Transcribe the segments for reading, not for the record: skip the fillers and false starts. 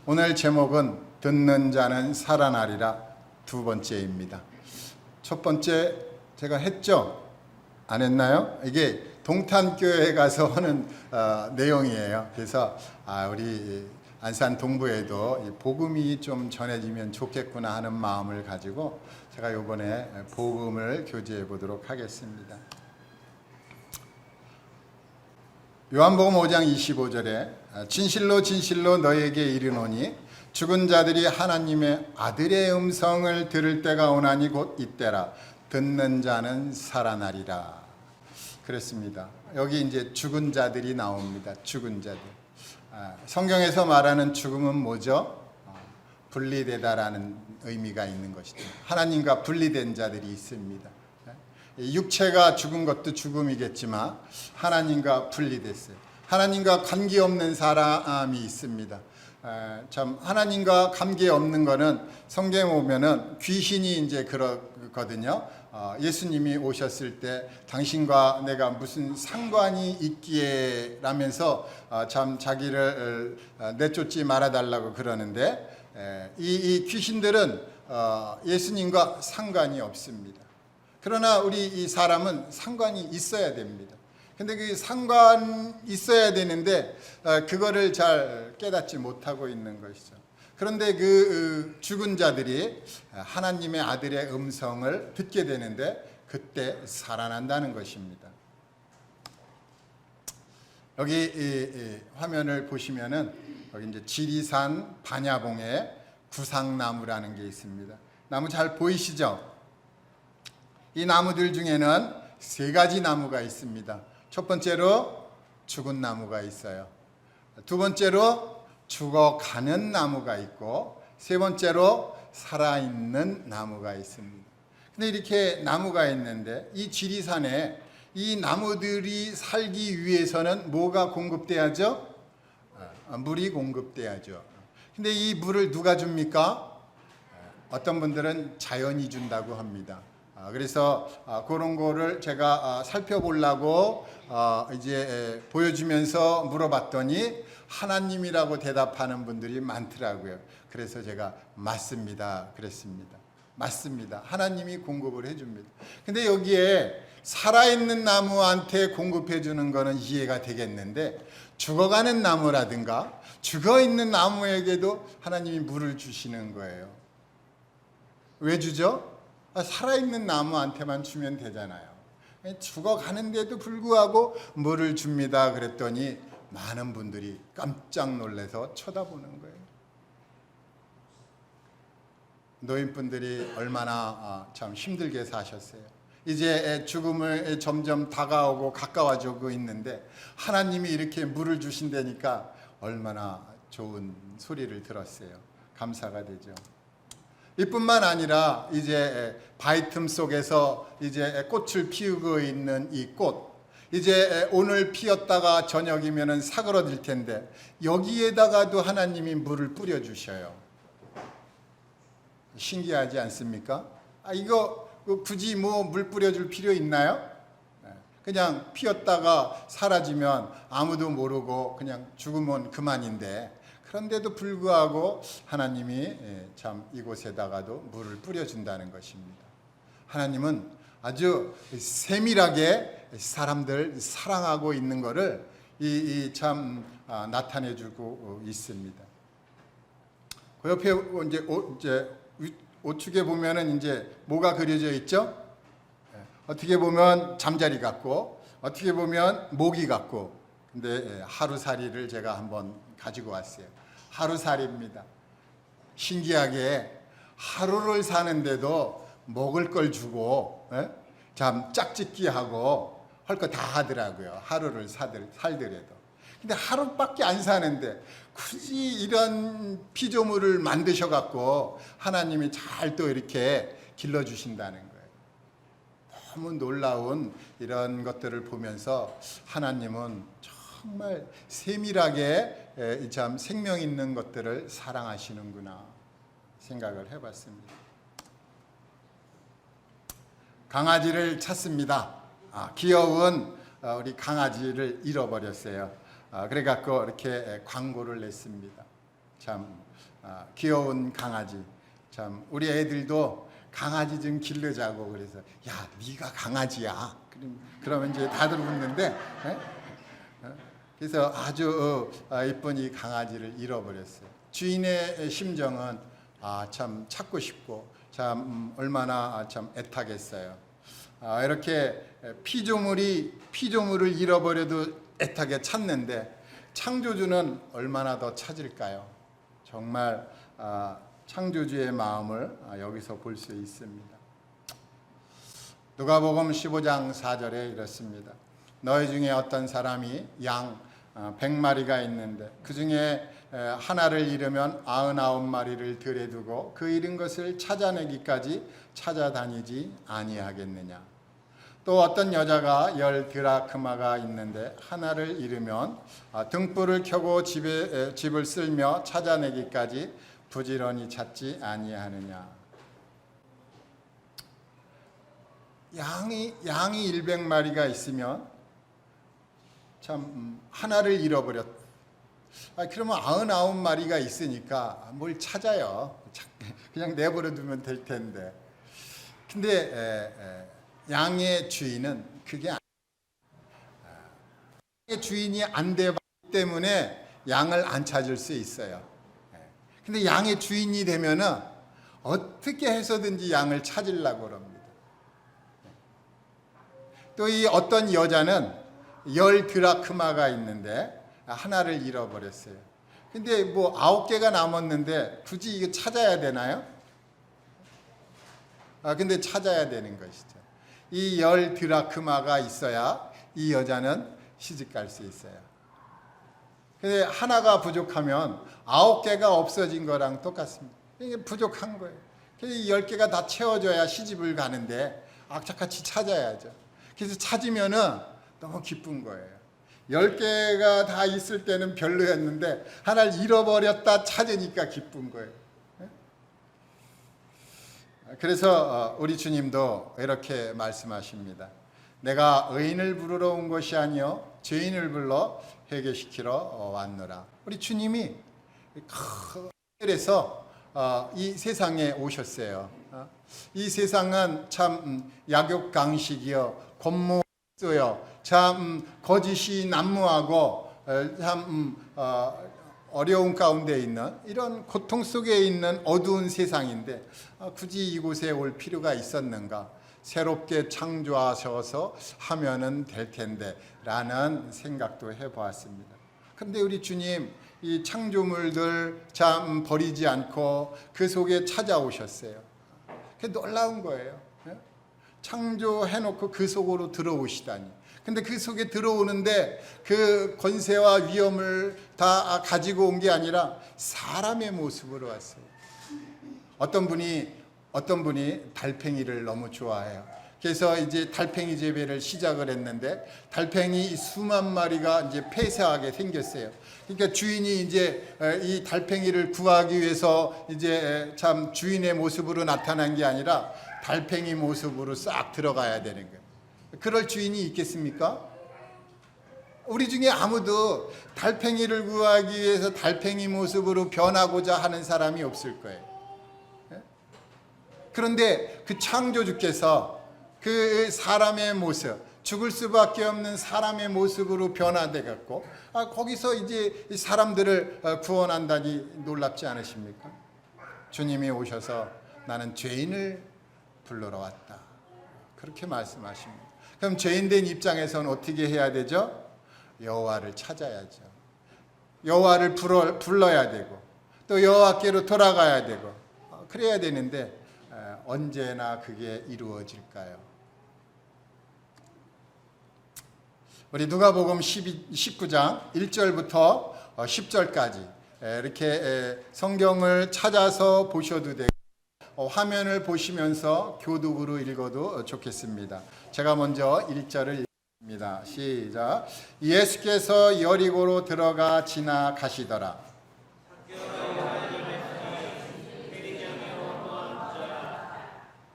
오늘 제목은 듣는 자는 살아나리라 두 번째입니다. 첫 번째 제가 했죠? 안 했나요? 이게 동탄교회에 가서 하는 내용이에요. 그래서 우리 안산 동부에도 복음이 좀 전해지면 좋겠구나 하는 마음을 가지고 제가 이번에 복음을 교제해 보도록 하겠습니다. 요한복음 5장 25절에 진실로 진실로 너희에게 이르노니 죽은 자들이 하나님의 아들의 음성을 들을 때가 오나니 곧 이때라. 듣는 자는 살아나리라. 그랬습니다. 여기 이제 죽은 자들이 나옵니다. 죽은 자들. 성경에서 말하는 죽음은 뭐죠? 분리되다라는 의미가 있는 것이죠. 하나님과 분리된 자들이 있습니다. 육체가 죽은 것도 죽음이겠지만 하나님과 분리됐어요. 하나님과 관계없는 사람이 있습니다. 참 하나님과 관계없는 거는 성경에 보면은 귀신이 이제 그러거든요. 예수님이 오셨을 때 당신과 내가 무슨 상관이 있기에 라면서 참 자기를 내쫓지 말아달라고 그러는데 이 귀신들은 예수님과 상관이 없습니다. 그러나 우리 이 사람은 상관이 있어야 됩니다. 근데 그 상관 있어야 되는데 그거를 잘 깨닫지 못하고 있는 것이죠. 그런데 그 죽은 자들이 하나님의 아들의 음성을 듣게 되는데 그때 살아난다는 것입니다. 여기 이 화면을 보시면은 여기 이제 지리산 반야봉에 구상나무라는 게 있습니다. 나무 잘 보이시죠? 이 나무들 중에는 세 가지 나무가 있습니다. 첫 번째로 죽은 나무가 있어요. 두 번째로 죽어가는 나무가 있고 세 번째로 살아있는 나무가 있습니다. 근데 이렇게 나무가 있는데 이 지리산에 이 나무들이 살기 위해서는 뭐가 공급돼야죠? 물이 공급돼야죠. 근데 이 물을 누가 줍니까? 어떤 분들은 자연이 준다고 합니다. 그래서 그런 거를 제가 살펴보려고 이제 보여주면서 물어봤더니 하나님이라고 대답하는 분들이 많더라고요. 그래서 제가 맞습니다. 그랬습니다. 맞습니다. 하나님이 공급을 해줍니다. 근데 여기에 살아있는 나무한테 공급해 주는 거는 이해가 되겠는데 죽어가는 나무라든가 죽어있는 나무에게도 하나님이 물을 주시는 거예요. 왜 주죠? 살아있는 나무한테만 주면 되잖아요. 죽어가는데도 불구하고 물을 줍니다. 그랬더니 많은 분들이 깜짝 놀라서 쳐다보는 거예요. 노인분들이 얼마나 참 힘들게 사셨어요. 이제 죽음을 점점 다가오고 가까워지고 있는데 하나님이 이렇게 물을 주신다니까 얼마나 좋은 소리를 들었어요. 감사가 되죠. 이뿐만 아니라 이제 바위 틈 속에서 이제 꽃을 피우고 있는 이 꽃, 이제 오늘 피었다가 저녁이면은 사그러들 텐데 여기에다가도 하나님이 물을 뿌려 주셔요. 신기하지 않습니까? 이거 굳이 뭐 물 뿌려줄 필요 있나요? 그냥 피었다가 사라지면 아무도 모르고 그냥 죽으면 그만인데 그런데도 불구하고 하나님이 참 이곳에다가도 물을 뿌려준다는 것입니다. 하나님은 아주 세밀하게 사람들 사랑하고 있는 것을 참 나타내주고 있습니다. 그 옆에 이제 우측에 보면은 이제 뭐가 그려져 있죠? 어떻게 보면 잠자리 같고 어떻게 보면 모기 같고 근데 하루살이를 제가 한번 가지고 왔어요. 하루살이입니다. 신기하게 하루를 사는데도 먹을 걸 주고 참 짝짓기 하고 할 거 다 하더라고요. 하루를 살더라도. 근데 하루밖에 안 사는데 굳이 이런 피조물을 만드셔 갖고 하나님이 잘 또 이렇게 길러주신다는 거예요. 너무 놀라운 이런 것들을 보면서 하나님은 정말 세밀하게 참 생명 있는 것들을 사랑하시는구나 생각을 해봤습니다. 강아지를 찾습니다. 귀여운 우리 강아지를 잃어버렸어요. 그래갖고 이렇게 광고를 냈습니다. 참 귀여운 강아지. 참 우리 애들도 강아지 좀 기르자고 그래서 야 네가 강아지야. 그러면 이제 다들 웃는데 그래서 아주 이쁜 이 강아지를 잃어버렸어요. 주인의 심정은 참 찾고 싶고 참 얼마나 참 애타겠어요. 이렇게 피조물을 잃어버려도 애타게 찾는데 창조주는 얼마나 더 찾을까요? 정말 창조주의 마음을 여기서 볼 수 있습니다. 누가복음 15장 4절에 이렇습니다. 너희 중에 어떤 사람이 양 100마리가 있는데 그 중에 하나를 잃으면 99마리를 들에 두고 그 잃은 것을 찾아내기까지 찾아다니지 아니하겠느냐. 또 어떤 여자가 10 드라크마가 있는데 하나를 잃으면 등불을 켜고 집을 쓸며 찾아내기까지 부지런히 찾지 아니하느냐. 양이 100마리가 있으면 참 하나를 잃어버렸. 그러면 99마리가 있으니까 뭘 찾아요. 그냥 내버려 두면 될 텐데. 근데 양의 주인은 그게 양의 주인이 안 되기 때문에 양을 안 찾을 수 있어요. 근데 양의 주인이 되면은 어떻게 해서든지 양을 찾으려고 합니다. 또 이 어떤 여자는 10 드라크마가 있는데 하나를 잃어버렸어요. 근데 뭐 9개가 남았는데 굳이 이거 찾아야 되나요? 근데 찾아야 되는 것이죠. 이 10 드라크마가 있어야 이 여자는 시집갈 수 있어요. 근데 하나가 부족하면 9개가 없어진 거랑 똑같습니다. 이게 부족한 거예요. 그래서 10개가 다 채워져야 시집을 가는데 악착같이 찾아야죠. 그래서 찾으면은 너무 기쁜 거예요. 10개가 다 있을 때는 별로였는데 하나를 잃어버렸다 찾으니까 기쁜 거예요. 그래서 우리 주님도 이렇게 말씀하십니다. 내가 의인을 부르러 온 것이 아니요 죄인을 불러 회개시키러 왔노라. 우리 주님이 하늘에서 이 세상에 오셨어요. 이 세상은 참 약육강식이요 권모였어요. 참 거짓이 난무하고 참 어려운 가운데 있는 이런 고통 속에 있는 어두운 세상인데 굳이 이곳에 올 필요가 있었는가? 새롭게 창조하셔서 하면은 될 텐데 라는 생각도 해보았습니다. 그런데 우리 주님 이 창조물들 참 버리지 않고 그 속에 찾아오셨어요. 그게 놀라운 거예요. 창조해놓고 그 속으로 들어오시다니. 근데 그 속에 들어오는데 그 권세와 위엄을 다 가지고 온 게 아니라 사람의 모습으로 왔어요. 어떤 분이 달팽이를 너무 좋아해요. 그래서 이제 달팽이 재배를 시작을 했는데 달팽이 수만 마리가 이제 폐사하게 생겼어요. 그러니까 주인이 이제 이 달팽이를 구하기 위해서 이제 참 주인의 모습으로 나타난 게 아니라 달팽이 모습으로 싹 들어가야 되는 거예요. 그럴 주인이 있겠습니까? 우리 중에 아무도 달팽이를 구하기 위해서 달팽이 모습으로 변하고자 하는 사람이 없을 거예요. 그런데 그 창조주께서 그 사람의 모습, 죽을 수밖에 없는 사람의 모습으로 변화돼 갖고 거기서 이제 사람들을 구원한다니 놀랍지 않으십니까? 주님이 오셔서 나는 죄인을 불러러 왔다. 그렇게 말씀하십니다. 그럼 죄인된 입장에서는 어떻게 해야 되죠? 여호와를 찾아야죠. 여호와를 불러야 되고 또 여호와께로 돌아가야 되고 그래야 되는데 언제나 그게 이루어질까요? 우리 누가복음 19장 1절부터 10절까지 이렇게 성경을 찾아서 보셔도 되고 화면을 보시면서 교독으로 읽어도 좋겠습니다. 제가 먼저 1절을 읽습니다. 시작. 예수께서 여리고로 들어가 지나가시더라.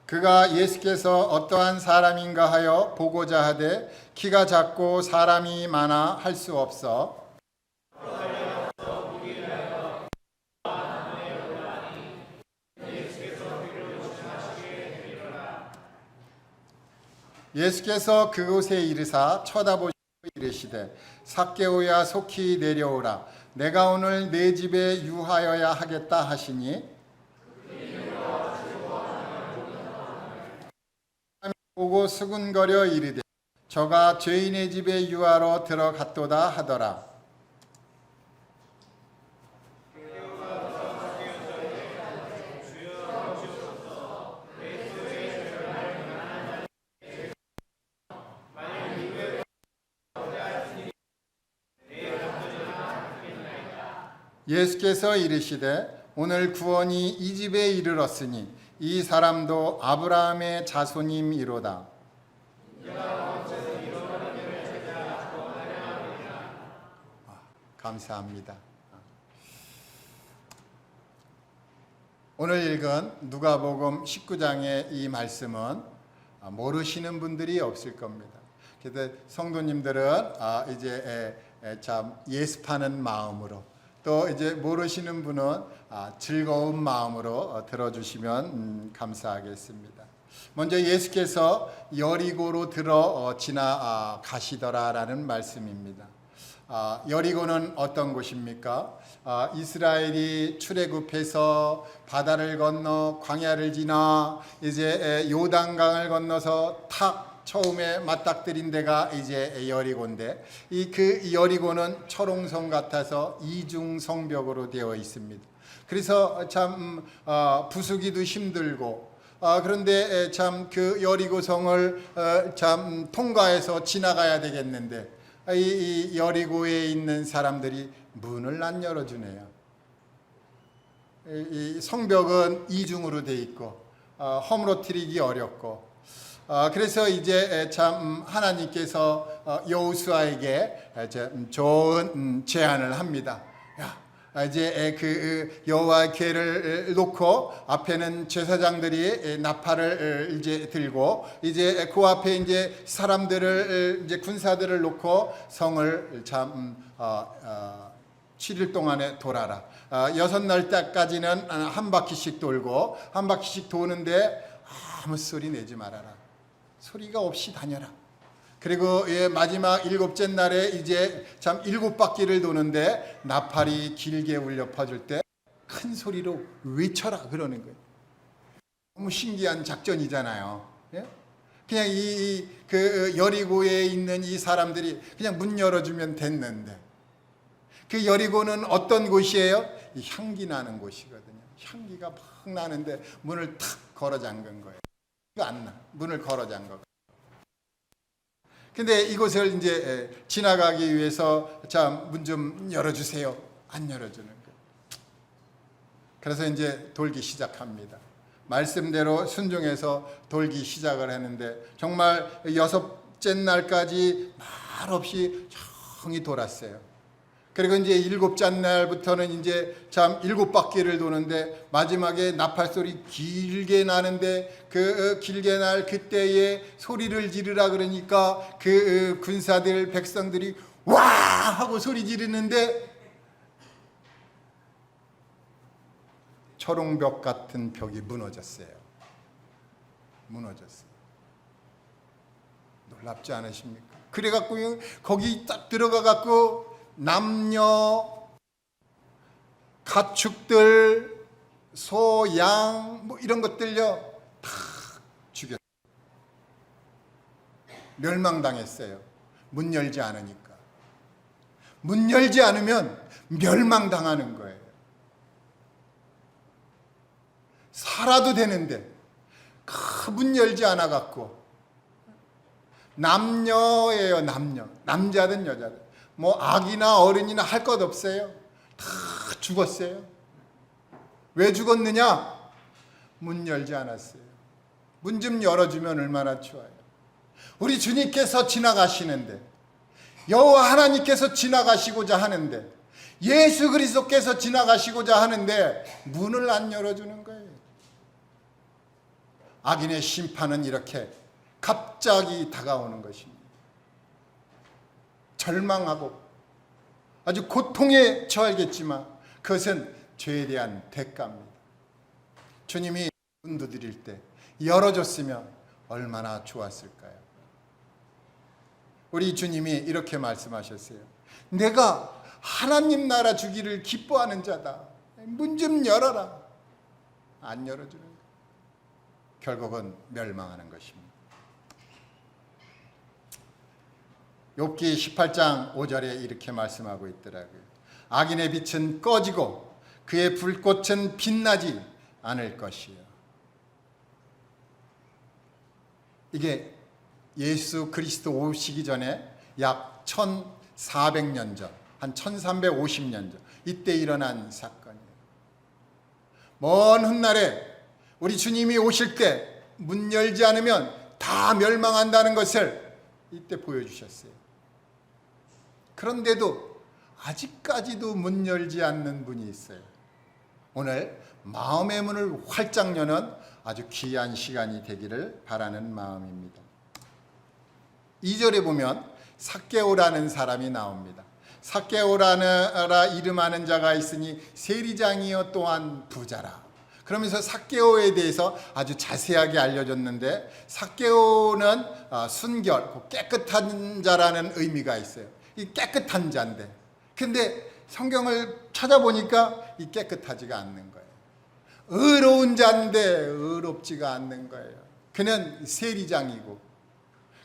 그가 예수께서 어떠한 사람인가 하여 보고자 하되 키가 작고 사람이 많아 할 수 없어 예수께서 그곳에 이르사 쳐다보시고 이르시되 삭개오야 속히 내려오라 내가 오늘 내 집에 유하여야 하겠다 하시니 보고 수군거려 이르되 저가 죄인의 집에 유하러 들어갔도다 하더라. 예수께서 이르시되 오늘 구원이 이 집에 이르렀으니 이 사람도 아브라함의 자손임이로다. 감사합니다. 오늘 읽은 누가복음 19장의 이 말씀은 모르시는 분들이 없을 겁니다. 그래서 성도님들은 이제 참 예습하는 마음으로 또 이제 모르시는 분은 즐거운 마음으로 들어주시면 감사하겠습니다. 먼저 예수께서 여리고로 지나가시더라라는 말씀입니다. 여리고는 어떤 곳입니까? 이스라엘이 출애굽해서 바다를 건너 광야를 지나 이제 요단강을 건너서 탁 처음에 맞닥뜨린 데가 이제 여리고인데 이 그 여리고는 철옹성 같아서 이중 성벽으로 되어 있습니다. 그래서 참 부수기도 힘들고 그런데 참 그 여리고성을 참 통과해서 지나가야 되겠는데 이 여리고에 있는 사람들이 문을 안 열어주네요. 이 성벽은 이중으로 돼 있고 허물어뜨리기 어렵고 그래서 이제 참 하나님께서 여호수아에게 좋은 제안을 합니다. 이제 그 여호와 궤를 놓고 앞에는 제사장들이 나팔을 이제 들고 이제 그 앞에 이제 사람들을 이제 군사들을 놓고 성을 참 7일 동안에 돌아라. 6날 때까지는 한 바퀴씩 돌고 한 바퀴씩 도는데 아무 소리 내지 말아라. 소리가 없이 다녀라. 그리고 마지막 7째 날에 이제 참 7바퀴를 도는데 나팔이 길게 울려 퍼질 때 큰 소리로 외쳐라 그러는 거예요. 너무 신기한 작전이잖아요. 그냥 그 여리고에 있는 이 사람들이 그냥 문 열어주면 됐는데 그 여리고는 어떤 곳이에요? 이 향기 나는 곳이거든요. 향기가 막 나는데 문을 탁 걸어 잠근 거예요. 이거 안 나. 문을 걸어 잠궈. 근데 이곳을 이제 지나가기 위해서 자, 문 좀 열어주세요. 안 열어주는 거예요. 그래서 이제 돌기 시작합니다. 말씀대로 순종해서 돌기 시작을 했는데 정말 6째 날까지 말없이 조용히 돌았어요. 그리고 이제 7째 날부터는 이제 참 7바퀴를 도는데 마지막에 나팔 소리 길게 나는데 그 길게 날 그때에 소리를 지르라 그러니까 그 군사들 백성들이 와 하고 소리 지르는데 초롱벽 같은 벽이 무너졌어요. 무너졌어요. 놀랍지 않으십니까? 그래갖고 거기 딱 들어가갖고 남녀, 가축들, 소, 양, 뭐 이런 것들요 다 죽였어요. 멸망당했어요. 문 열지 않으니까. 문 열지 않으면 멸망당하는 거예요. 살아도 되는데 그 문 열지 않아 갖고 남녀예요. 남자든 여자든. 뭐 아기나 어른이나 할 것 없어요. 다 죽었어요. 왜 죽었느냐? 문 열지 않았어요. 문 좀 열어주면 얼마나 좋아요. 우리 주님께서 지나가시는데 여호와 하나님께서 지나가시고자 하는데 예수 그리스도께서 지나가시고자 하는데 문을 안 열어주는 거예요. 악인의 심판은 이렇게 갑자기 다가오는 것입니다. 절망하고 아주 고통에 처하겠지만 그것은 죄에 대한 대가입니다. 주님이 문 두드릴 때 열어줬으면 얼마나 좋았을까요? 우리 주님이 이렇게 말씀하셨어요. 내가 하나님 나라 주기를 기뻐하는 자다. 문 좀 열어라. 안 열어주는 거예요. 결국은 멸망하는 것입니다. 욥기 18장 5절에 이렇게 말씀하고 있더라고요. 악인의 빛은 꺼지고 그의 불꽃은 빛나지 않을 것이요. 이게 예수 그리스도 오시기 전에 약 1400년 전, 한 1350년 전 이때 일어난 사건이에요. 먼 훗날에 우리 주님이 오실 때 문 열지 않으면 다 멸망한다는 것을 이때 보여주셨어요. 그런데도 아직까지도 문 열지 않는 분이 있어요. 오늘 마음의 문을 활짝 여는 아주 귀한 시간이 되기를 바라는 마음입니다. 2절에 보면 삭개오라는 사람이 나옵니다. 삭개오라는 이름하는 자가 있으니 세리장이여 또한 부자라. 그러면서 삭개오에 대해서 아주 자세하게 알려줬는데, 삭개오는 순결, 깨끗한 자라는 의미가 있어요. 이 깨끗한 자인데, 근데 성경을 찾아보니까 이 깨끗하지가 않는 거예요. 의로운 자인데 의롭지가 않는 거예요. 그는 세리장이고,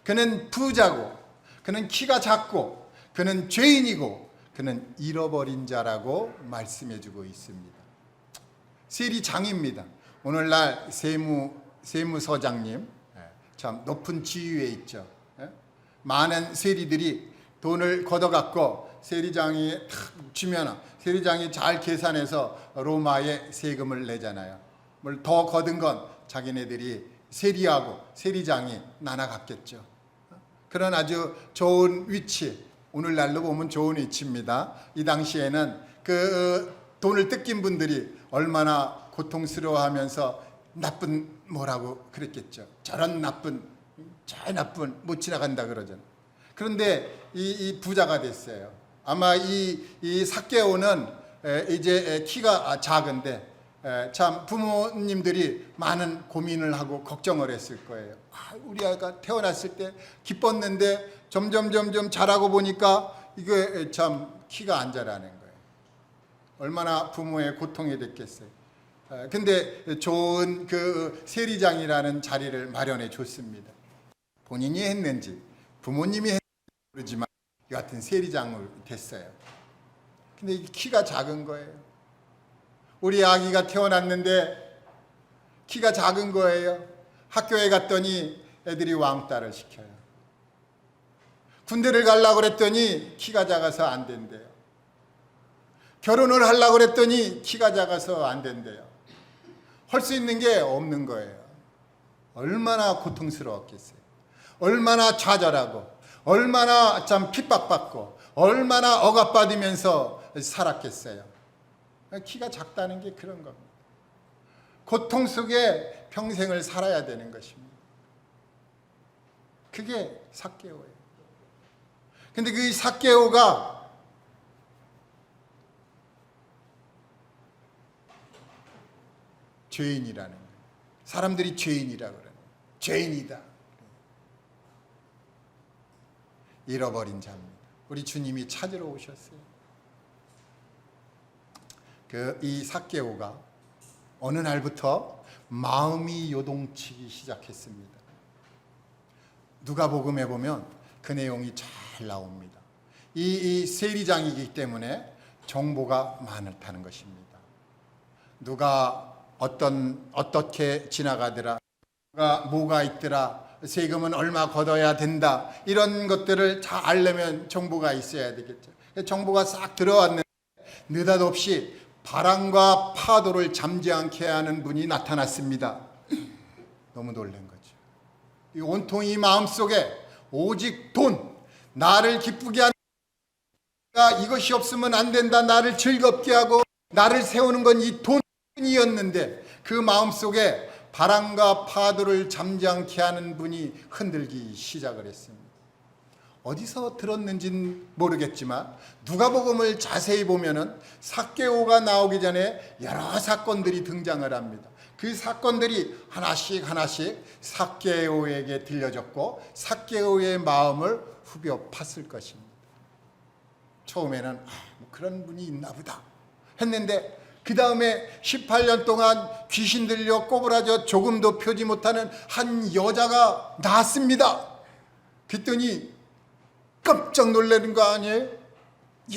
그는 부자고, 그는 키가 작고, 그는 죄인이고, 그는 잃어버린 자라고 말씀해주고 있습니다. 세리장입니다. 오늘날 세무서장님, 참 높은 지위에 있죠. 많은 세리들이 돈을 걷어갖고 세리장이 탁 주면 세리장이 잘 계산해서 로마에 세금을 내잖아요. 뭘 더 거둔 건 자기네들이 세리하고 세리장이 나눠 갖겠죠. 그런 아주 좋은 위치, 오늘날로 보면 좋은 위치입니다. 이 당시에는 그 돈을 뜯긴 분들이 얼마나 고통스러워하면서 나쁜 뭐라고 그랬겠죠. 저런 나쁜, 저 나쁜 못 지나간다 그러잖아요. 그런데 이 부자가 됐어요. 아마 이 삭개오는 이제 키가 작은데 참 부모님들이 많은 고민을 하고 걱정을 했을 거예요. 우리 아이가 태어났을 때 기뻤는데 점점 자라고 보니까 이게 참 키가 안 자라는 거예요. 얼마나 부모의 고통이 됐겠어요. 근데 좋은 그 세리장이라는 자리를 마련해 줬습니다. 본인이 했는지 부모님이 했는지 모르지만 이 같은 세리장으로 됐어요. 근데 키가 작은 거예요. 우리 아기가 태어났는데 키가 작은 거예요. 학교에 갔더니 애들이 왕따를 시켜요. 군대를 가려고 그랬더니 키가 작아서 안 된대요. 결혼을 하려고 그랬더니 키가 작아서 안 된대요. 할 수 있는 게 없는 거예요. 얼마나 고통스러웠겠어요. 얼마나 좌절하고, 얼마나 참 핍박받고, 얼마나 억압받으면서 살았겠어요. 키가 작다는 게 그런 겁니다. 고통 속에 평생을 살아야 되는 것입니다. 그게 삭개오예요. 근데 그 삭개오가 죄인이라는 거예요. 사람들이 죄인이라고 그래요. 죄인이다. 잃어버린 자입니다. 우리 주님이 찾으러 오셨어요. 이 삭개오가 어느 날부터 마음이 요동치기 시작했습니다. 누가복음에 보면 그 내용이 잘 나옵니다. 이 세리장이기 때문에 정보가 많다는 것입니다. 누가 어떻게 지나가더라, 누가 뭐가 있더라, 세금은 얼마 걷어야 된다, 이런 것들을 다 알려면 정보가 있어야 되겠죠. 정보가 싹 들어왔는데 느닷없이 바람과 파도를 잠지 않게 하는 분이 나타났습니다. 너무 놀란 거죠. 이 온통이 마음속에 오직 돈, 나를 기쁘게 하는, 이것이 없으면 안 된다, 나를 즐겁게 하고 나를 세우는 건 이 돈이었는데, 그 마음속에 바람과 파도를 잠지 않게 하는 분이 흔들기 시작을 했습니다. 어디서 들었는지는 모르겠지만 누가복음을 자세히 보면은 삭개오가 나오기 전에 여러 사건들이 등장을 합니다. 그 사건들이 하나씩 삭개오에게 들려졌고 삭개오의 마음을 후벼 팠을 것입니다. 처음에는 뭐 그런 분이 있나 보다 했는데 그 다음에 18년 동안 귀신 들려 꼬부라져 조금도 펴지 못하는 한 여자가 나왔습니다. 그랬더니 깜짝 놀라는 거 아니에요?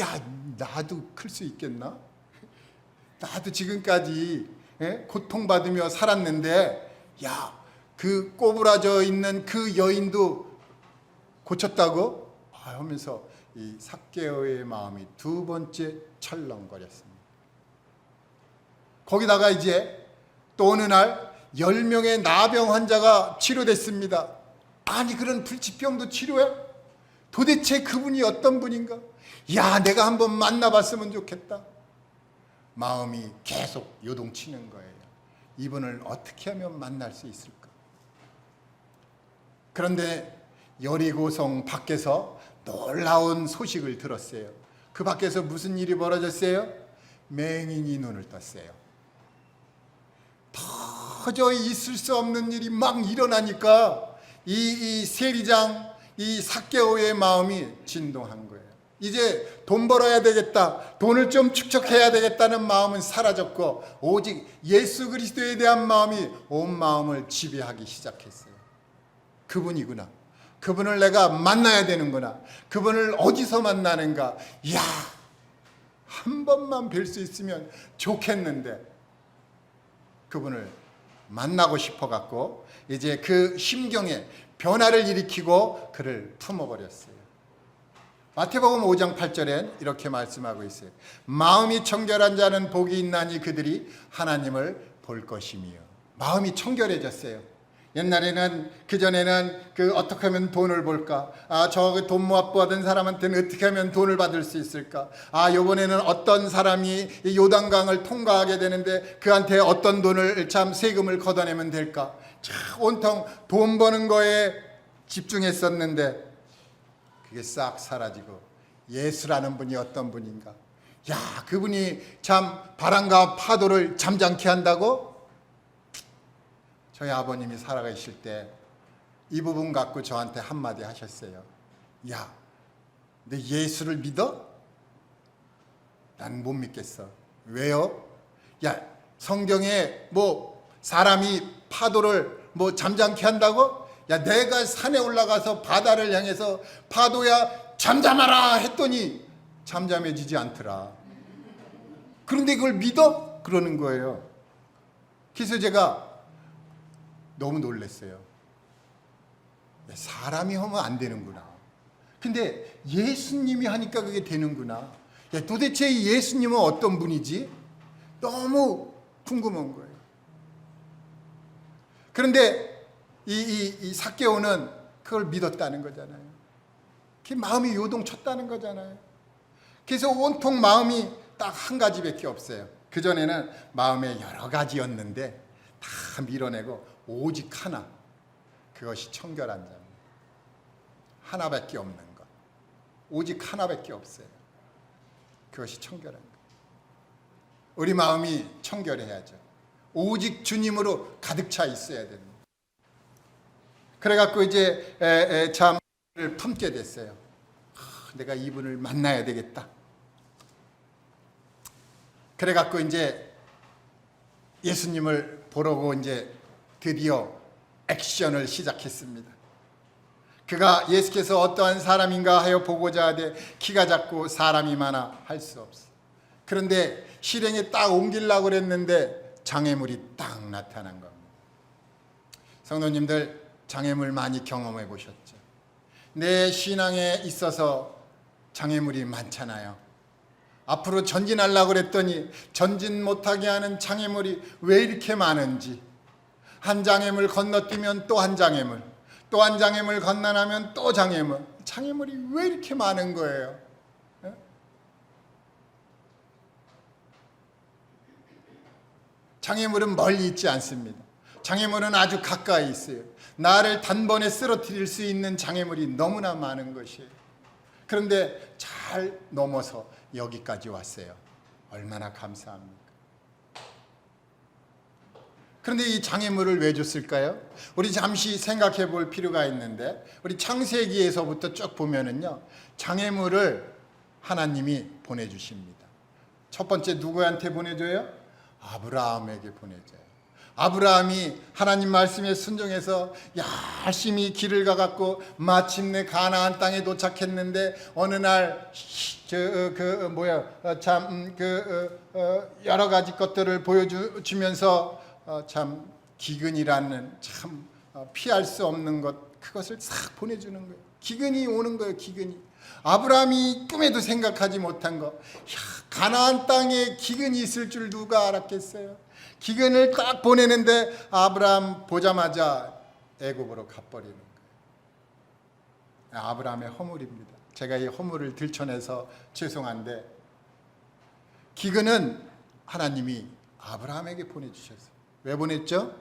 야, 나도 클 수 있겠나? 나도 지금까지 고통받으며 살았는데, 야, 그 꼬부라져 있는 그 여인도 고쳤다고? 하면서 이 삭개오의 마음이 두 번째 철렁거렸습니다. 거기다가 이제 또 어느 날 10명의 나병 환자가 치료됐습니다. 아니, 그런 불치병도 치료해? 도대체 그분이 어떤 분인가? 야, 내가 한번 만나봤으면 좋겠다. 마음이 계속 요동치는 거예요. 이분을 어떻게 하면 만날 수 있을까? 그런데 여리고성 밖에서 놀라운 소식을 들었어요. 그 밖에서 무슨 일이 벌어졌어요? 맹인이 눈을 떴어요. 도저히 있을 수 없는 일이 막 일어나니까 이 세리장, 이 삭개오의 마음이 진동한 거예요. 이제 돈 벌어야 되겠다, 돈을 좀 축적해야 되겠다는 마음은 사라졌고 오직 예수 그리스도에 대한 마음이 온 마음을 지배하기 시작했어요. 그분이구나, 그분을 내가 만나야 되는구나, 그분을 어디서 만나는가, 이야, 한 번만 뵐 수 있으면 좋겠는데 그분을 만나고 싶어 갖고 이제 그 심경에 변화를 일으키고 그를 품어버렸어요. 마태복음 5장 8절엔 이렇게 말씀하고 있어요. 마음이 청결한 자는 복이 있나니 그들이 하나님을 볼 것이며. 마음이 청결해졌어요. 옛날에는, 그전에는 어떻게 하면 돈을 벌까? 저 돈 못 받은 사람한테는 어떻게 하면 돈을 받을 수 있을까? 요번에는 어떤 사람이 요단강을 통과하게 되는데 그한테 어떤 돈을 참 세금을 걷어내면 될까? 참 온통 돈 버는 거에 집중했었는데 그게 싹 사라지고 예수라는 분이 어떤 분인가? 야, 그분이 참 바람과 파도를 잠잠케 한다고? 저희 아버님이 살아계실 때 이 부분 갖고 저한테 한마디 하셨어요. 야, 너 예수를 믿어? 난 못 믿겠어. 왜요? 야, 성경에 뭐 사람이 파도를 뭐 잠잠케 한다고? 야, 내가 산에 올라가서 바다를 향해서 파도야 잠잠하라 했더니 잠잠해지지 않더라. 그런데 그걸 믿어? 그러는 거예요. 그래서 제가 너무 놀랐어요. 사람이 하면 안 되는구나. 근데 예수님이 하니까 그게 되는구나. 야, 도대체 예수님은 어떤 분이지? 너무 궁금한 거예요. 그런데 이 삭개오는 그걸 믿었다는 거잖아요. 그 마음이 요동쳤다는 거잖아요. 그래서 온통 마음이 딱 한 가지밖에 없어요. 그전에는 마음에 여러 가지였는데 다 밀어내고 오직 하나, 그것이 청결한 자입니다. 하나밖에 없는 것, 오직 하나밖에 없어요. 그것이 청결한 것. 우리 마음이 청결해야죠. 오직 주님으로 가득 차 있어야 됩니다. 그래갖고 이제 잠을 품게 됐어요. 내가 이분을 만나야 되겠다. 그래갖고 이제 예수님을 보러고 이제 드디어 액션을 시작했습니다. 그가 예수께서 어떠한 사람인가 하여 보고자 하되 키가 작고 사람이 많아 할 수 없어. 그런데 실행에 딱 옮기려고 그랬는데 장애물이 딱 나타난 겁니다. 성도님들, 장애물 많이 경험해 보셨죠? 내 신앙에 있어서 장애물이 많잖아요. 앞으로 전진하려고 그랬더니 전진 못하게 하는 장애물이 왜 이렇게 많은지, 한 장애물 건너뛰면 또 한 장애물, 또 한 장애물 건너나면 또 장애물, 장애물이 왜 이렇게 많은 거예요? 장애물은 멀리 있지 않습니다. 장애물은 아주 가까이 있어요. 나를 단번에 쓰러뜨릴 수 있는 장애물이 너무나 많은 것이에요. 그런데 잘 넘어서 여기까지 왔어요. 얼마나 감사합니까? 그런데 이 장애물을 왜 줬을까요? 우리 잠시 생각해 볼 필요가 있는데, 우리 창세기에서부터 쭉 보면은요, 장애물을 하나님이 보내주십니다. 첫 번째 누구한테 보내줘요? 아브라함에게 보내줘요. 아브라함이 하나님 말씀에 순종해서 열심히 길을 가갖고 마침내 가나안 땅에 도착했는데, 어느 날 여러 가지 것들을 보여주면서 참 기근이라는 참 피할 수 없는 것, 그것을 싹 보내주는 거예요. 기근이 오는 거예요. 기근이. 아브라함이 꿈에도 생각하지 못한 거, 가나안 땅에 기근이 있을 줄 누가 알았겠어요? 기근을 딱 보내는데 아브라함 보자마자 애굽으로 가버리는 거예요. 아브라함의 허물입니다. 제가 이 허물을 들춰내서 죄송한데, 기근은 하나님이 아브라함에게 보내주셨어요. 왜 보냈죠?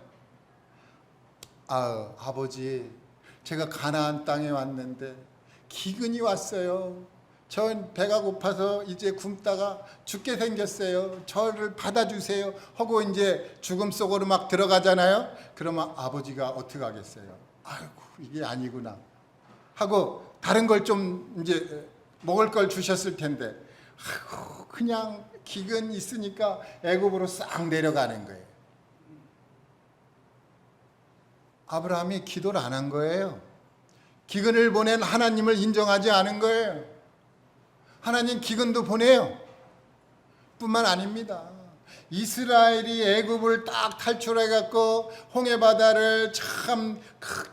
아버지, 제가 가나안 땅에 왔는데 기근이 왔어요. 전 배가 고파서 이제 굶다가 죽게 생겼어요. 저를 받아주세요 하고 이제 죽음 속으로 막 들어가잖아요. 그러면 아버지가 어떻게 하겠어요? 아이고, 이게 아니구나 하고 다른 걸 좀 이제 먹을 걸 주셨을 텐데, 아이고, 그냥 기근 있으니까 애굽으로 싹 내려가는 거예요. 아브라함이 기도를 안 한 거예요. 기근을 보낸 하나님을 인정하지 않은 거예요. 하나님 기근도 보내요. 뿐만 아닙니다. 이스라엘이 애굽을 딱 탈출해 갖고 홍해바다를 참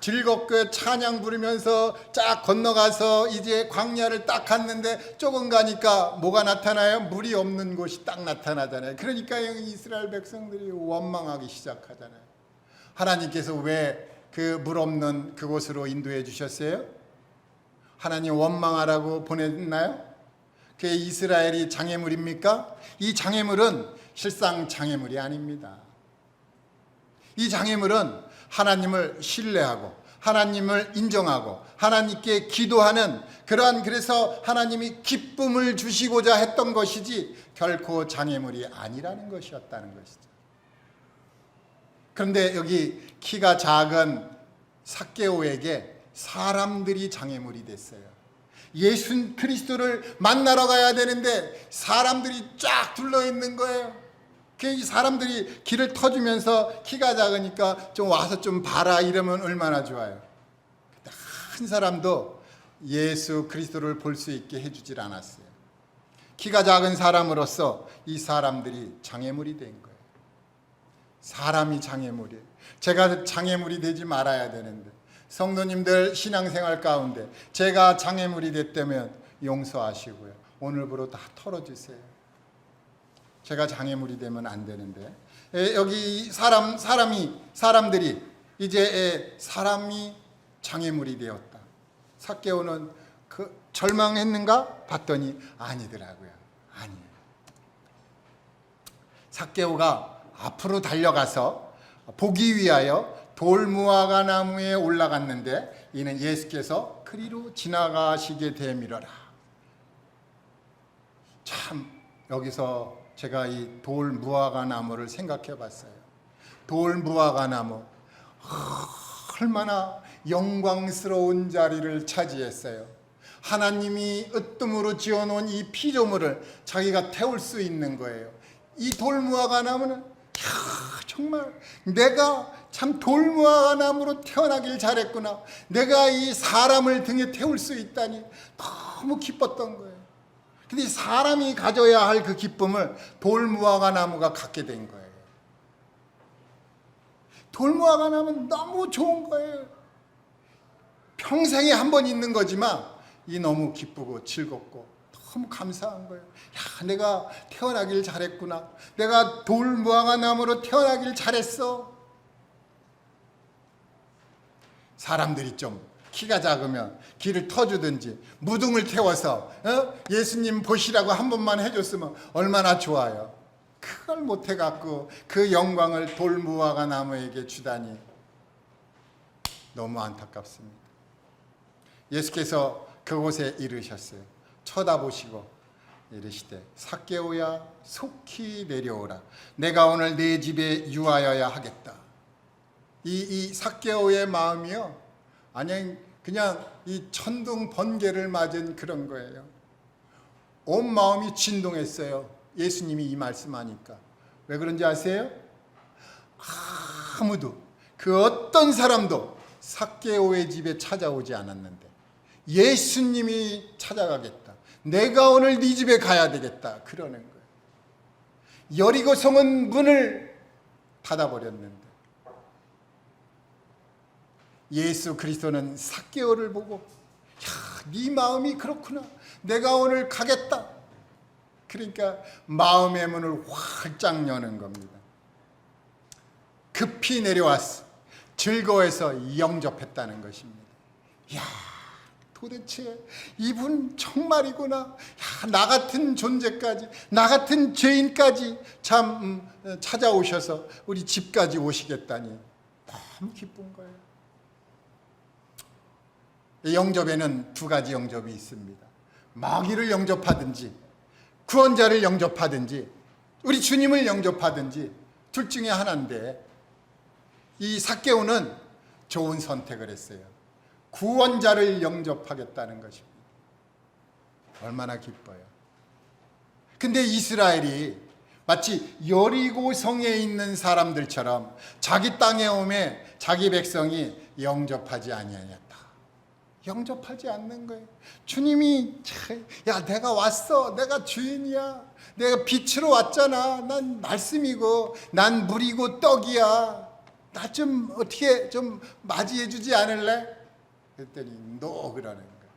즐겁게 찬양 부르면서 쫙 건너가서 이제 광야를 딱 갔는데, 조금 가니까 뭐가 나타나요? 물이 없는 곳이 딱 나타나잖아요. 그러니까 이스라엘 백성들이 원망하기 시작하잖아요. 하나님께서 왜 그 물 없는 그곳으로 인도해 주셨어요? 하나님 원망하라고 보냈나요? 그게 이스라엘이 장애물입니까? 이 장애물은 실상 장애물이 아닙니다. 이 장애물은 하나님을 신뢰하고 하나님을 인정하고 하나님께 기도하는 그러한, 그래서 하나님이 기쁨을 주시고자 했던 것이지 결코 장애물이 아니라는 것이었다는 것이죠. 그런데 여기 키가 작은 삭개오에게 사람들이 장애물이 됐어요. 예수 그리스도를 만나러 가야 되는데 사람들이 쫙 둘러있는 거예요. 그 사람들이 길을 터주면서 키가 작으니까 좀 와서 좀 봐라 이러면 얼마나 좋아요. 한 사람도 예수 그리스도를 볼 수 있게 해주질 않았어요. 키가 작은 사람으로서 이 사람들이 장애물이 된 거예요. 사람이 장애물이에요. 제가 장애물이 되지 말아야 되는데, 성도님들 신앙생활 가운데 제가 장애물이 됐다면 용서하시고요. 오늘부로 다 털어주세요. 제가 장애물이 되면 안 되는데, 여기 사람들이 이제 사람이 장애물이 되었다. 삭개오는 절망했는가 봤더니 아니더라고요. 아니에요. 삭개오가 앞으로 달려가서 보기 위하여 돌무화과 나무에 올라갔는데, 이는 예수께서 그리로 지나가시게 되밀어라. 참, 여기서 제가 이 돌무화과 나무를 생각해 봤어요. 돌무화과 나무, 얼마나 영광스러운 자리를 차지했어요. 하나님이 으뜸으로 지어놓은 이 피조물을 자기가 태울 수 있는 거예요. 이 돌무화과 나무는 정말 내가 참 돌무화과 나무로 태어나길 잘했구나, 내가 이 사람을 등에 태울 수 있다니 너무 기뻤던 거예요. 근데 사람이 가져야 할 그 기쁨을 돌무화과 나무가 갖게 된 거예요. 돌무화과 나무는 너무 좋은 거예요. 평생에 한 번 있는 거지만 이 너무 기쁘고 즐겁고 너무 감사한 거예요. 야, 내가 태어나길 잘했구나, 내가 돌무화과 나무로 태어나길 잘했어. 사람들이 좀 키가 작으면 길을 터주든지 무등을 태워서 예수님 보시라고 한 번만 해줬으면 얼마나 좋아요. 그걸 못해갖고 그 영광을 돌무화과 나무에게 주다니 너무 안타깝습니다. 예수께서 그곳에 이르셨어요. 쳐다보시고 이르시되, 삭개오야 속히 내려오라, 내가 오늘 네 집에 유하여야 하겠다. 이 삭개오의 마음이요, 아니 그냥 이 천둥 번개를 맞은 그런 거예요. 온 마음이 진동했어요. 예수님이 이 말씀하니까. 왜 그런지 아세요? 아무도, 그 어떤 사람도 삭개오의 집에 찾아오지 않았는데 예수님이 찾아가겠다, 내가 오늘 네 집에 가야 되겠다 그러는 거예요. 여리고성은 문을 닫아버렸는데 예수 그리스도는 삭개오를 보고, 야, 네 마음이 그렇구나, 내가 오늘 가겠다. 그러니까 마음의 문을 활짝 여는 겁니다. 급히 내려왔어. 즐거워해서 영접했다는 것입니다. 야, 도대체 이분 정말이구나. 야, 나 같은 존재까지, 나 같은 죄인까지 참 찾아오셔서 우리 집까지 오시겠다니 너무 기쁜 거예요. 영접에는 두 가지 영접이 있습니다. 마귀를 영접하든지 구원자를 영접하든지 우리 주님을 영접하든지 둘 중에 하나인데, 이 삭개오는 좋은 선택을 했어요. 구원자를 영접하겠다는 것입니다. 얼마나 기뻐요. 근데 이스라엘이 마치 여리고성에 있는 사람들처럼 자기 땅에 오매 자기 백성이 영접하지 아니하였다. 영접하지 않는 거예요. 주님이, 야, 내가 왔어, 내가 주인이야, 내가 빛으로 왔잖아, 난 말씀이고 난 물이고 떡이야, 나 좀 어떻게 좀 맞이해 주지 않을래? 그랬더니 노 그러는 거예요.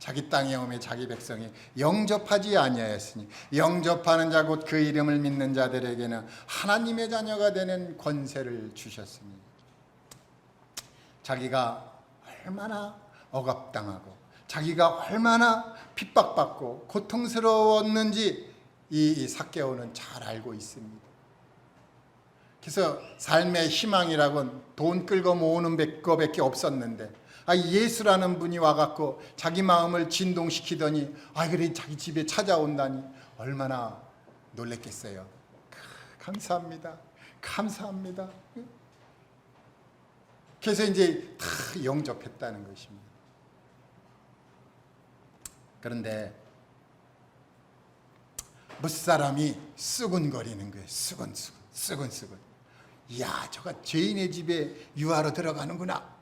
자기 땅에 오매 자기 백성이 영접하지 아니하였으니 영접하는 자 곧 그 이름을 믿는 자들에게는 하나님의 자녀가 되는 권세를 주셨으니. 자기가 얼마나 억압당하고 자기가 얼마나 핍박받고 고통스러웠는지 이 삭개오는 잘 알고 있습니다. 그래서 삶의 희망이라고는 돈 끌고 모으는 거밖에 없었는데, 예수라는 분이 와갖고 자기 마음을 진동시키더니 그래 자기 집에 찾아온다니 얼마나 놀랬겠어요. 감사합니다, 감사합니다. 그래서 이제 다 영접했다는 것입니다. 그런데 무사람이 쓰근거리는 거예요. 쓰근쓰근. 이야, 저가 죄인의 집에 유하러 들어가는구나.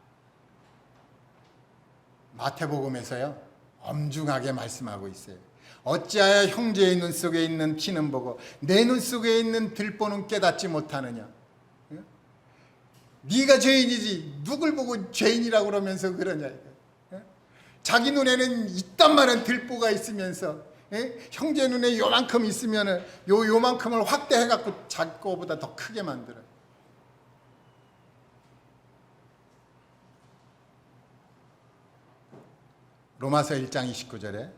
마태복음에서요 엄중하게 말씀하고 있어요. 어찌하여 형제의 눈 속에 있는 티는 보고 내 눈 속에 있는 들보는 깨닫지 못하느냐. 네가 죄인이지 누굴 보고 죄인이라고 그러면서 그러냐. 자기 눈에는 이딴 많은 들보가 있으면서 형제 눈에 요만큼 있으면은 요만큼을 확대해갖고 자기 거보다 더 크게 만들어요. 로마서 1장 29절에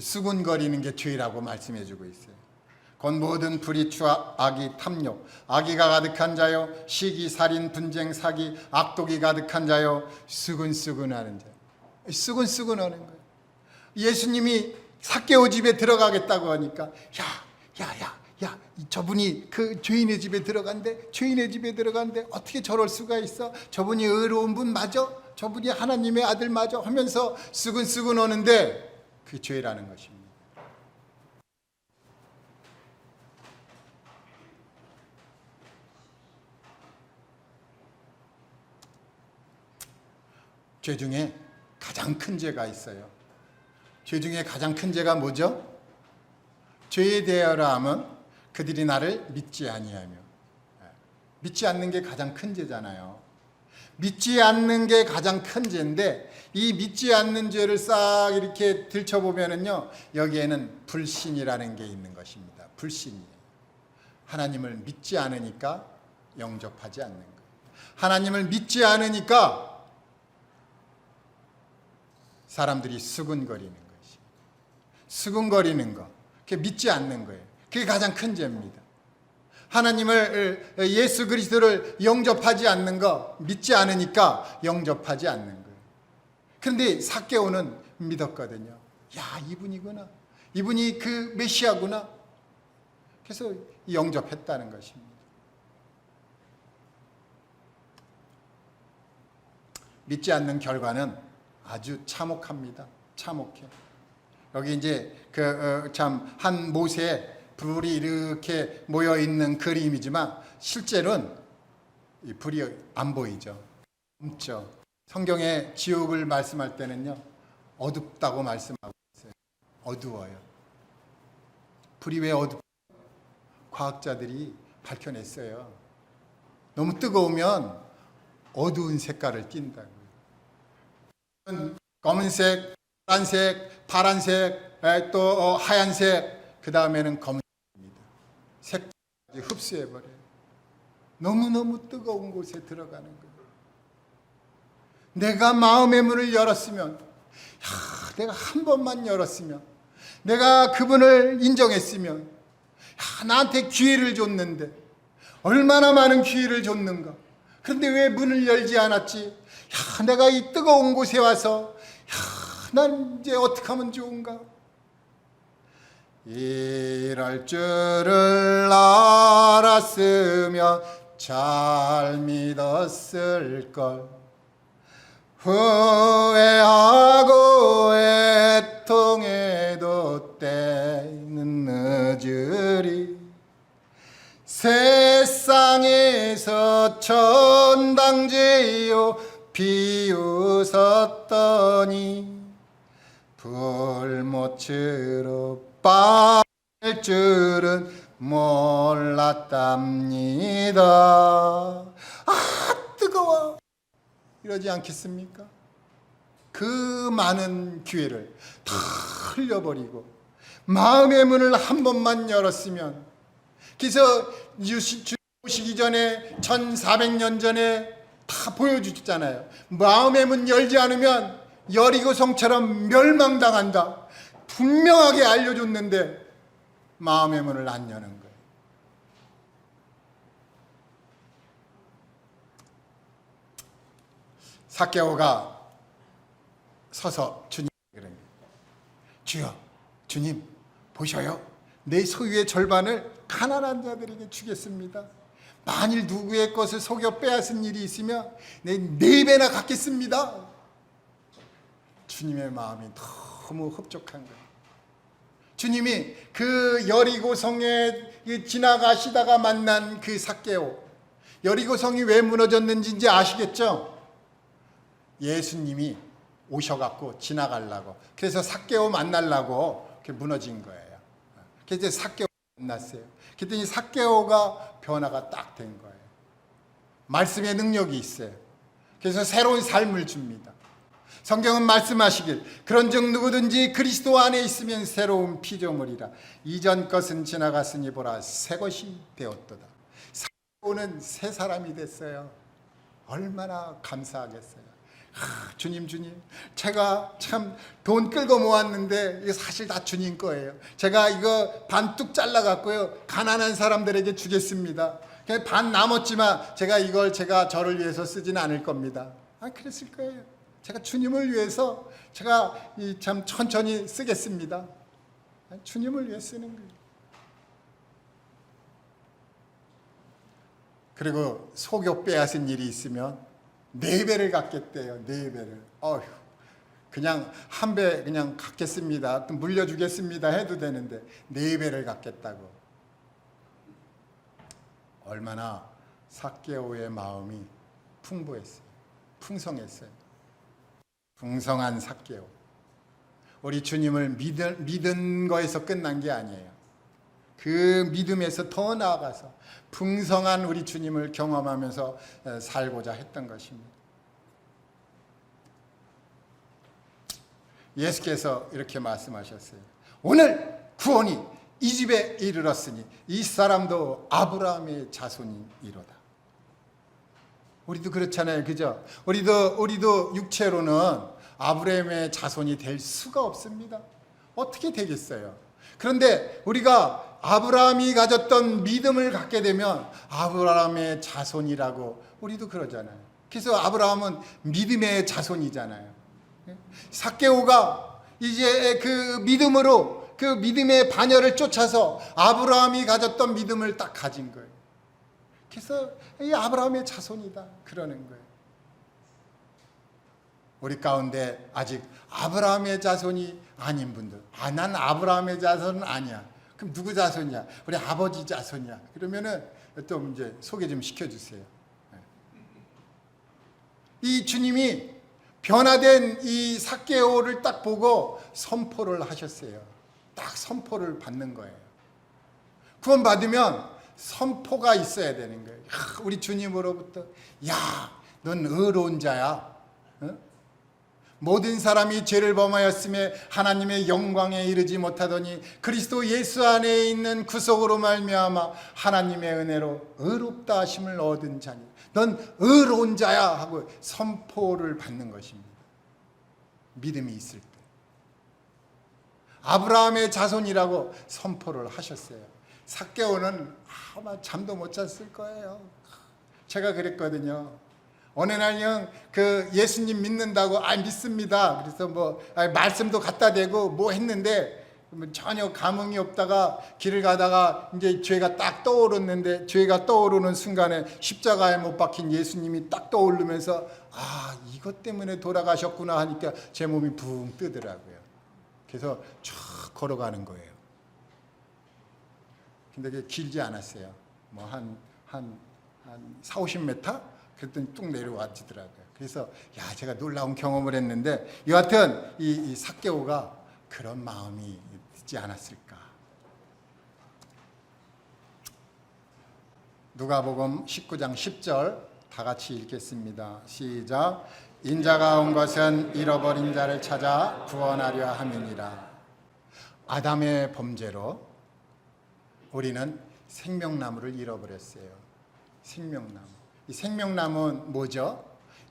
수군거리는 게 죄라고 말씀해주고 있어요. 곧 모든 불의추 악이 탐욕, 악의가 가득한 자요, 시기, 살인, 분쟁, 사기, 악독이 가득한 자요, 수근수근하는 자. 수근수근하는 거예요. 예수님이 삭개오 집에 들어가겠다고 하니까 야, 저분이 그 죄인의 집에 들어간대. 죄인의 집에 들어간대. 어떻게 저럴 수가 있어? 저분이 의로운 분 맞아? 저분이 하나님의 아들 맞아? 하면서 수근수근 오는데 그게 죄라는 것입니다. 죄 중에 가장 큰 죄가 있어요. 죄 중에 가장 큰 죄가 뭐죠? 죄에 대하여 하면 그들이 나를 믿지 아니하며. 믿지 않는 게 가장 큰 죄잖아요. 믿지 않는 게 가장 큰 죄인데, 이 믿지 않는 죄를 싹 이렇게 들춰보면은요, 여기에는 불신이라는 게 있는 것입니다. 불신이에요. 하나님을 믿지 않으니까 영접하지 않는 거예요. 하나님을 믿지 않으니까 사람들이 수근거리는 것이. 수근거리는 거. 그게 믿지 않는 거예요. 그게 가장 큰 죄입니다. 하나님을, 예수 그리스도를 영접하지 않는 거, 믿지 않으니까 영접하지 않는 거예요. 그런데 삭개오는 믿었거든요. 야, 이분이구나. 이분이 그 메시아구나. 그래서 영접했다는 것입니다. 믿지 않는 결과는 아주 참혹합니다. 참혹해. 여기 이제 참 한 못에 불이 이렇게 모여 있는 그림이지만 실제로는 이 불이 안 보이죠. 없죠. 성경에 지옥을 말씀할 때는요, 어둡다고 말씀하고 있어요. 어두워요. 불이 왜 어둡? 과학자들이 밝혀냈어요. 너무 뜨거우면 어두운 색깔을 띈다고요. 검은색, 노란색, 파란색, 또 하얀색, 그 다음에는 검은색입니다. 색깔까지 흡수해버려요. 너무너무 뜨거운 곳에 들어가는 거예요. 내가 마음의 문을 열었으면, 내가 한 번만 열었으면, 내가 그분을 인정했으면, 나한테 기회를 줬는데 얼마나 많은 기회를 줬는가. 그런데 왜 문을 열지 않았지? 내가 이 뜨거운 곳에 와서 난 이제 어떻게 하면 좋은가? 이럴 줄을 알았으면 잘 믿었을걸. 후회하고 애통해도 때는 늦으리. 세상에서 천당제요 비웃었더니 불못으로 빠질 줄은 몰랐답니다. 뜨거워. 이러지 않겠습니까? 그 많은 기회를 다 흘려버리고 마음의 문을 한 번만 열었으면, 그래서 주 오시기 전에 1400년 전에 다 보여주셨잖아요. 마음의 문 열지 않으면 여리고성처럼 멸망당한다. 분명하게 알려줬는데 마음의 문을 안 여는 거예요. 삭개오가 서서 주님 그럽니다. 주여, 주님 보셔요. 내 소유의 절반을 가난한 자들에게 주겠습니다. 만일 누구의 것을 속여 빼앗은 일이 있으면 내 4배나 갚겠습니다. 주님의 마음이 너무 흡족한 거예요. 주님이 그 여리고성에 지나가시다가 만난 그 삭개오, 여리고성이 왜 무너졌는지 이제 아시겠죠? 예수님이 오셔갖고 지나가려고, 그래서 삭개오 만나려고 이렇게 무너진 거예요. 그래서 삭개오 만났어요. 그랬더니 삭개오가 변화가 딱 된 거예요. 말씀의 능력이 있어요. 그래서 새로운 삶을 줍니다. 성경은 말씀하시길 그런즉 누구든지 그리스도 안에 있으면 새로운 피조물이라. 이전 것은 지나갔으니 보라 새 것이 되었도다. 삭개오는 새 사람이 됐어요. 얼마나 감사하겠어요. 주님, 제가 참 돈 끌고 모았는데 이거 사실 다 주님 거예요. 제가 이거 반 뚝 잘라갖고요 가난한 사람들에게 주겠습니다. 반 남았지만 제가 저를 위해서 쓰지는 않을 겁니다. 그랬을 거예요. 제가 주님을 위해서 제가 참 천천히 쓰겠습니다. 주님을 위해 쓰는 거예요. 그리고 속여 빼앗은 일이 있으면 4배를 갚겠대요. 4배를. 어휴, 그냥 한 배 그냥 갚겠습니다. 또 물려주겠습니다 해도 되는데 4배를 갚겠다고. 얼마나 삭개오의 마음이 풍부했어요. 풍성했어요. 풍성한 삭개오. 우리 주님을 믿은 거에서 끝난 게 아니에요. 그 믿음에서 더 나아가서 풍성한 우리 주님을 경험하면서 살고자 했던 것입니다. 예수께서 이렇게 말씀하셨어요. 오늘 구원이 이 집에 이르렀으니 이 사람도 아브라함의 자손이로다. 우리도 그렇잖아요. 그죠? 우리도 육체로는 아브라함의 자손이 될 수가 없습니다. 어떻게 되겠어요? 그런데 우리가 아브라함이 가졌던 믿음을 갖게 되면 아브라함의 자손이라고 우리도 그러잖아요. 그래서 아브라함은 믿음의 자손이잖아요. 삭개오가 이제 그 믿음으로 그 믿음의 반열을 쫓아서 아브라함이 가졌던 믿음을 딱 가진 거예요. 그래서 이 아브라함의 자손이다 그러는 거예요. 우리 가운데 아직 아브라함의 자손이 아닌 분들, 난 아브라함의 자손은 아니야. 그럼 누구 자손이야? 우리 아버지 자손이야. 그러면은 또 이제 소개 좀 시켜주세요. 이 주님이 변화된 이 삭개오를 딱 보고 선포를 하셨어요. 딱 선포를 받는 거예요. 구원 받으면 선포가 있어야 되는 거예요. 우리 주님으로부터, 야, 넌 의로운 자야. 모든 사람이 죄를 범하였음에 하나님의 영광에 이르지 못하더니 그리스도 예수 안에 있는 구속으로 말미암아 하나님의 은혜로 의롭다 하심을 얻은 자니 넌 의로운 자야 하고 선포를 받는 것입니다. 믿음이 있을 때. 아브라함의 자손이라고 선포를 하셨어요. 삭개오는 아마 잠도 못 잤을 거예요. 제가 그랬거든요. 어느 날 형 그 예수님 믿는다고 믿습니다. 그래서 말씀도 갖다 대고 뭐 했는데 전혀 감흥이 없다가 길을 가다가 이제 죄가 딱 떠오르는데 죄가 떠오르는 순간에 십자가에 못 박힌 예수님이 딱 떠오르면서 이것 때문에 돌아가셨구나 하니까 제 몸이 붕 뜨더라고요. 그래서 쫙 걸어가는 거예요. 근데 그게 길지 않았어요. 한 4, 50m? 그랬더니 뚝 내려와지더라고요. 그래서 제가 놀라운 경험을 했는데 여하튼 이 삭개오가 그런 마음이 있지 않았을까. 누가복음 19장 10절 다 같이 읽겠습니다. 시작. 인자가 온 것은 잃어버린 자를 찾아 구원하려 함이니라. 아담의 범죄로 우리는 생명나무를 잃어버렸어요. 생명나무. 이 생명나무는 뭐죠?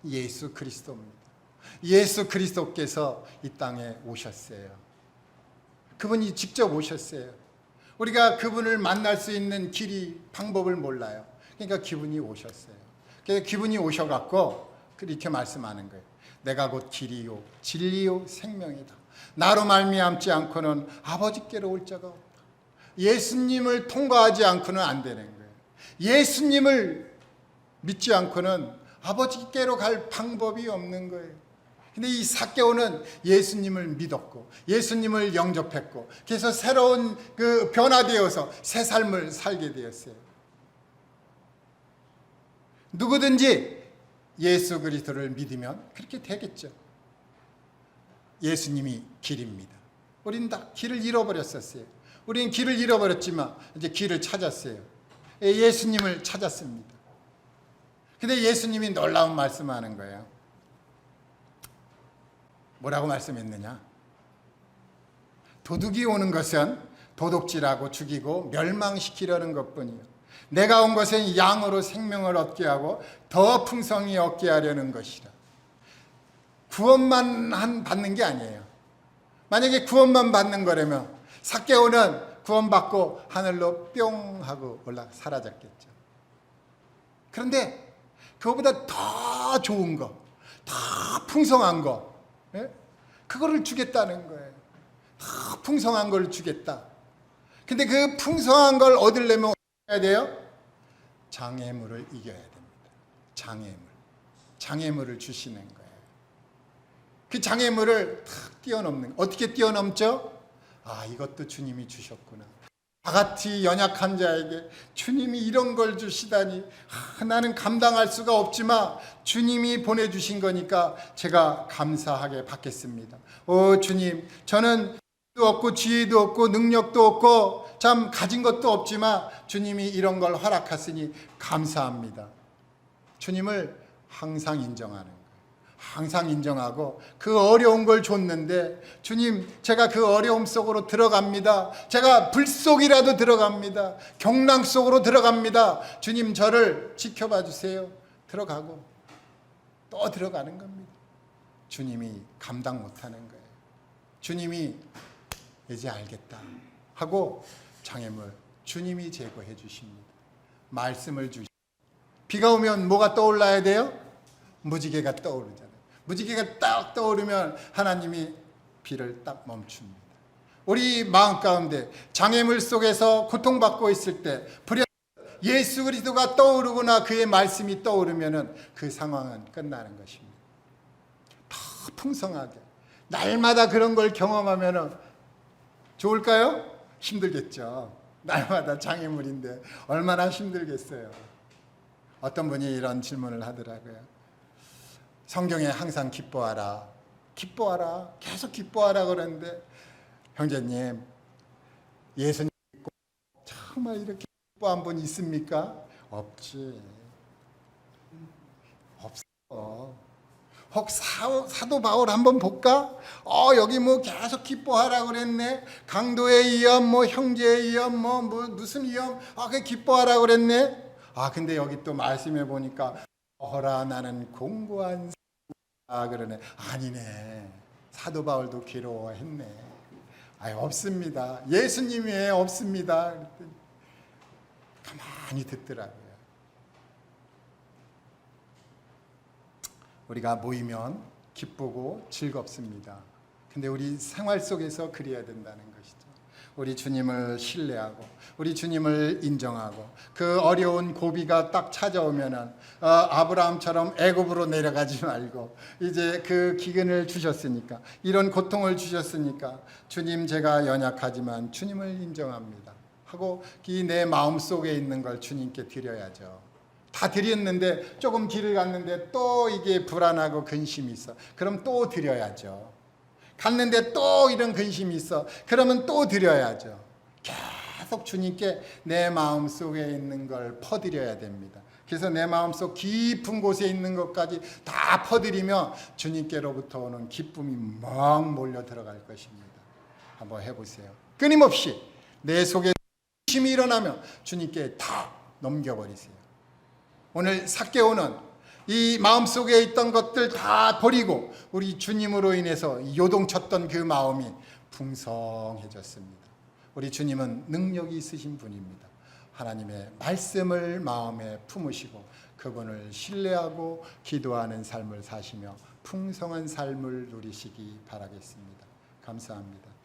예수 그리스도입니다. 예수 그리스도께서 이 땅에 오셨어요. 그분이 직접 오셨어요. 우리가 그분을 만날 수 있는 길이 방법을 몰라요. 그러니까 그분이 오셨어요. 그래서 그분이 오셔갖고 이렇게 말씀하는 거예요. 내가 곧 길이요 진리요 생명이다. 나로 말미암지 않고는 아버지께로 올 자가 없다. 예수님을 통과하지 않고는 안 되는 거예요. 예수님을 믿지 않고는 아버지께로 갈 방법이 없는 거예요. 근데 이 삭개오는 예수님을 믿었고 예수님을 영접했고 그래서 새로운 그 변화되어서 새 삶을 살게 되었어요. 누구든지 예수 그리스도를 믿으면 그렇게 되겠죠. 예수님이 길입니다. 우리는 다 길을 잃어버렸었어요. 우리는 길을 잃어버렸지만 이제 길을 찾았어요. 예수님을 찾았습니다. 근데 예수님이 놀라운 말씀하는 거예요. 뭐라고 말씀했느냐? 도둑이 오는 것은 도둑질하고 죽이고 멸망시키려는 것뿐이요. 내가 온 것은 양으로 생명을 얻게 하고 더 풍성히 얻게 하려는 것이라. 구원만 받는 게 아니에요. 만약에 구원만 받는 거라면 삭개오는 구원받고 하늘로 뿅 하고 올라 사라졌겠죠. 그런데 그거보다 더 좋은 거, 더 풍성한 거, 그거를 주겠다는 거예요. 더 풍성한 걸 주겠다. 근데 그 풍성한 걸 얻으려면 어떻게 해야 돼요? 장애물을 이겨야 됩니다. 장애물을 주시는 거예요. 그 장애물을 탁 뛰어넘는, 어떻게 뛰어넘죠? 이것도 주님이 주셨구나. 나같이 연약한 자에게 주님이 이런 걸 주시다니 나는 감당할 수가 없지만 주님이 보내주신 거니까 제가 감사하게 받겠습니다. 주님, 저는 없고 지혜도 없고 능력도 없고 참 가진 것도 없지만 주님이 이런 걸 허락하시니 감사합니다. 주님을 항상 인정하는 거예요. 항상 인정하고 그 어려운 걸 줬는데 주님, 제가 그 어려움 속으로 들어갑니다. 제가 불 속이라도 들어갑니다. 경랑 속으로 들어갑니다. 주님, 저를 지켜봐 주세요. 들어가고 또 들어가는 겁니다. 주님이 감당 못하는 거예요. 주님이 이제 알겠다 하고 장애물 주님이 제거해 주십니다. 말씀을 주십니다. 비가 오면 뭐가 떠올라야 돼요? 무지개가 떠오르잖아요. 무지개가 딱 떠오르면 하나님이 비를 딱 멈춥니다. 우리 마음 가운데 장애물 속에서 고통받고 있을 때 예수 그리스도가 떠오르거나 그의 말씀이 떠오르면 그 상황은 끝나는 것입니다. 더 풍성하게 날마다 그런 걸 경험하면 좋을까요? 힘들겠죠. 날마다 장애물인데 얼마나 힘들겠어요. 어떤 분이 이런 질문을 하더라고요. 성경에 항상 기뻐하라, 기뻐하라, 계속 기뻐하라 그러는데 형제님, 예수님 믿고 정말 이렇게 기뻐한 분 있습니까? 없지. 없어. 혹 사도 바울 한번 볼까? 여기 뭐 계속 기뻐하라 그랬네. 강도의 위엄, 뭐 형제의 위엄, 뭐 무슨 위엄? 그 기뻐하라 그랬네. 근데 여기 또 말씀해 보니까 허라 나는 공고한 그러네. 아니네. 사도 바울도 괴로워했네. 없습니다. 예수님이 없습니다. 가만히 듣더라고요. 우리가 모이면 기쁘고 즐겁습니다. 근데 우리 생활 속에서 그래야 된다는 것이죠. 우리 주님을 신뢰하고 우리 주님을 인정하고 그 어려운 고비가 딱 찾아오면은 아브라함처럼 애굽으로 내려가지 말고 이제 그 기근을 주셨으니까 이런 고통을 주셨으니까 주님 제가 연약하지만 주님을 인정합니다 하고 이 내 마음속에 있는 걸 주님께 드려야죠. 다 드렸는데 조금 길을 갔는데 또 이게 불안하고 근심이 있어. 그럼 또 드려야죠. 갔는데 또 이런 근심이 있어. 그러면 또 드려야죠. 계속 주님께 내 마음속에 있는 걸 퍼드려야 됩니다. 그래서 내 마음속 깊은 곳에 있는 것까지 다 퍼드리며 주님께로부터 오는 기쁨이 막 몰려 들어갈 것입니다. 한번 해보세요. 끊임없이 내 속에 근심이 일어나면 주님께 다 넘겨버리세요. 오늘 삭개오는 이 마음속에 있던 것들 다 버리고 우리 주님으로 인해서 요동쳤던 그 마음이 풍성해졌습니다. 우리 주님은 능력이 있으신 분입니다. 하나님의 말씀을 마음에 품으시고 그분을 신뢰하고 기도하는 삶을 사시며 풍성한 삶을 누리시기 바라겠습니다. 감사합니다.